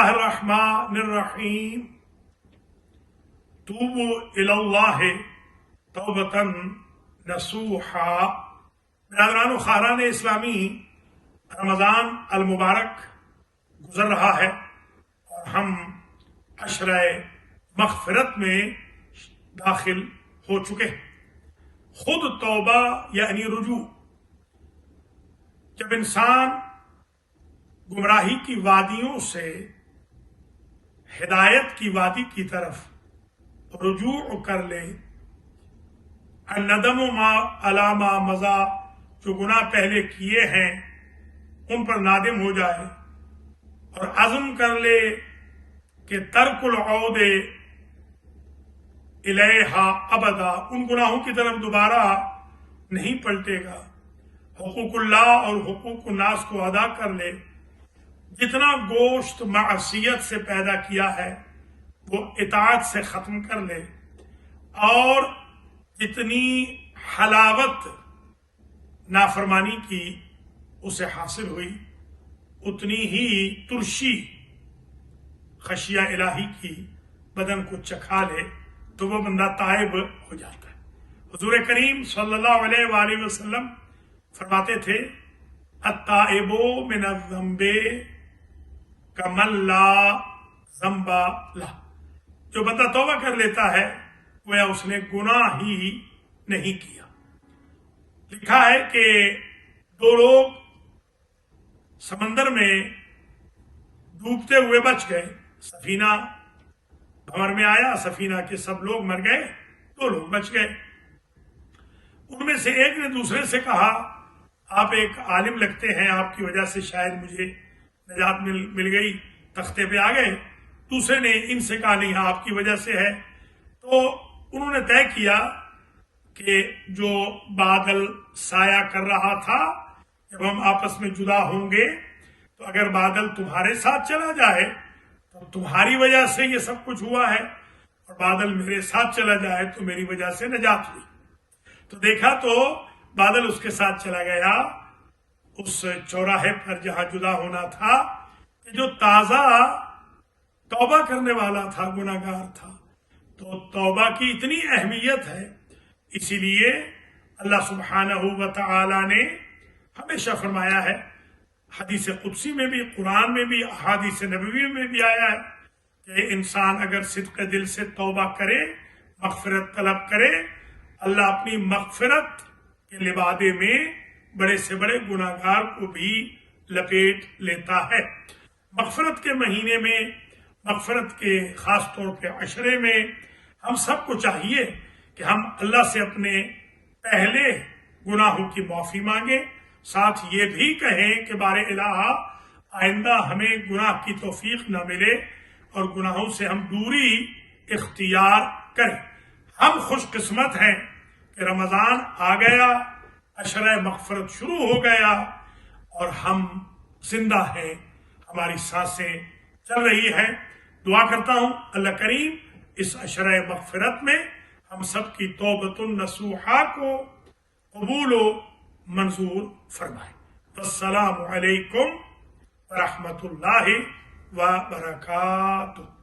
बिस्मिल्लाहिर्रहमानिर्रहीम। तूबू इलल्लाह तौबतन नसूहा। बिरादरान खारान इस्लामी, रमज़ान अल मुबारक गुजर रहा है और हम अशरे मग़फ़िरत में दाखिल हो चुके हैं। खुद तौबा यानी रुजू। जब इंसान गुमराही की वादियों से हिदायत की वादी की तरफ रुजू कर ले, नदम मा अलामा मजा, जो गुनाह पहले किए हैं उन पर नादिम हो जाए और अज़म कर ले कि तर्कुल औदे इलैहा अबदा, उन गुनाहों की तरफ दोबारा नहीं पलटेगा। हुकूकुल्लाह और हुकूकुन्नास को अदा कर ले। जितना गोश्त मासियत से पैदा किया है वो इताअत से खत्म कर ले, और जितनी हलावत नाफरमानी की उसे हासिल हुई उतनी ही तुर्शी खशिया इलाही की बदन को चखा ले तो वो बंदा ताइब हो जाता है। हुजूर करीम सल्लल्लाहु अलैहि वसल्लम फरमाते थे, अत्ताइबो मिनज़्ज़म्बे कमल्ला ज़म्बा ला। जो बंदा तौबा कर लेता है गोया उसने गुनाह ही नहीं किया। लिखा है कि दो लोग समंदर में डूबते हुए बच गए। सफीना भंवर में आया, सफीना के सब लोग मर गए, दो लोग बच गए। उनमें से एक ने दूसरे से कहा, आप एक आलिम लगते हैं, आपकी वजह से शायद मुझे निजात मिल गई, तख्ते पे आ गए। दूसरे ने इनसे कहा, नहीं आपकी वजह से है। तो उन्होंने तय किया कि जो बादल साया कर रहा था, जब हम आपस में जुदा होंगे तो अगर बादल तुम्हारे साथ चला जाए तो तुम्हारी वजह से ये सब कुछ हुआ है, और बादल मेरे साथ चला जाए तो मेरी वजह से निजात हुई। तो देखा तो बादल उसके साथ चला गया उस चौराहे पर जहां जुदा होना था, कि जो ताजा तौबा करने वाला था गुनाहगार था। तो तौबा की इतनी अहमियत है, इसीलिए अल्लाह सुब्हानहू व तआला ने हमेशा फरमाया है, हदीस कुदसी में भी, कुरान में भी, अहादीस नबवी में भी आया है कि इंसान अगर सिद्क़ दिल से तौबा करे, मग़फ़िरत तलब करे, अल्लाह अपनी मग़फ़िरत के लिबादे में बड़े से बड़े गुनाहगार को भी लपेट लेता है। मग़फ़िरत के महीने में, मग़फ़िरत के खास तौर पे अशरे में हम सबको चाहिए कि हम अल्लाह से अपने पहले गुनाहों की माफी मांगे, साथ ये भी कहें कि बारे इलाहा आइंदा हमें गुनाह की तौफीक न मिले और गुनाहों से हम दूरी इख्तियार करें। हम खुशकिस्मत हैं कि रमजान आ गया, अशरे मग़फ़िरत शुरू हो गया और हम जिंदा हैं, हमारी सांसें चल रही है। दुआ करता हूं अल्लाह करीम इस अशरे मग़फ़िरत में हम सब की तौबतुन नसूहा को कबूल व मंजूर फरमाए। अस्सलामु अलैकुम व रहमतुल्लाहि व बरकातुहू।